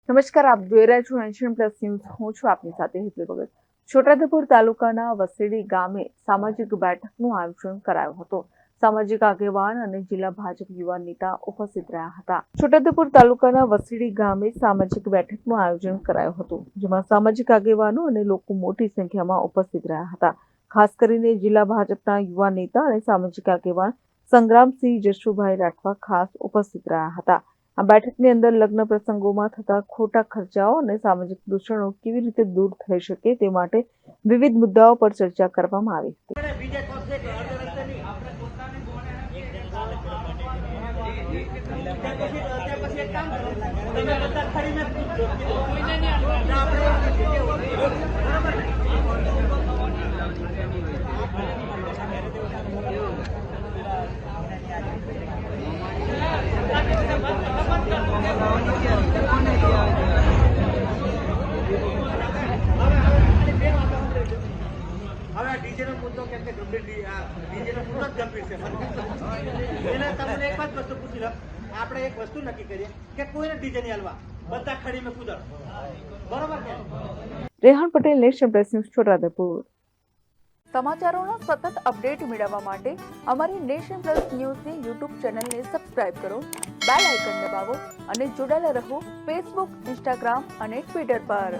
નમસ્કાર, આપ જોઈ રહ્યા છો નેશન પ્લસ ન્યૂઝ. હું છું આપની સાથે હેતલ ભગત. છોટાઉદેપુર તાલુકાના વસેડી ગામે સામાજિક બેઠકનું આયોજન કરાયું હતું. સામાજિક આગેવાન અને જિલ્લા ભાજપ યુવા નેતા ઉપસ્થિત રહ્યા હતા. છોટાઉદેપુર તાલુકાના વસેડી ગામે સામાજિક બેઠકનું આયોજન કરાયું હતું, જેમાં સામાજિક આગેવાનો અને લોકો મોટી સંખ્યામાં ઉપસ્થિત રહ્યા હતા. ખાસ કરીને જિલ્લા ભાજપના યુવા નેતા અને સામાજિક આગેવાન સંગ્રામસિંહ જશુભાઈ રાઠવા ખાસ ઉપસ્થિત રહ્યા હતા. આ બેઠકની અંદર લગ્ન પ્રસંગોમાં થતા ખોટા ખર્ચાઓ અને સામાજિક દૂષણો કેવી રીતે દૂર થઈ શકે તે માટે વિવિધ મુદ્દાઓ પર ચર્ચા કરવામાં આવી હવે ડીજેનો મુદ્દો કેમ કે ડીજેનો મુદ્દો જ ગંભીર છે. એને તમને એક જ વસ્તુ પૂછી લો, આપણે એક વસ્તુ નક્કી કરીએ કે કોઈને ડીજે નહીં હલવા, બધા ખડીમાં કૂદો, બરોબર કે? Rehan Patel, nation plus news, Chhota Udaipur. સમાચારોના સતત અપડેટ મેળવવા માટે અમારી નેશન પ્લસ ન્યૂઝની યુટ્યુબ ચેનલને સબસ્ક્રાઇબ કરો, બેલ આઇકન દબાવો અને જોડાયેલા રહો ફેસબુક, ઇન્સ્ટાગ્રામ અને ટ્વિટર પર.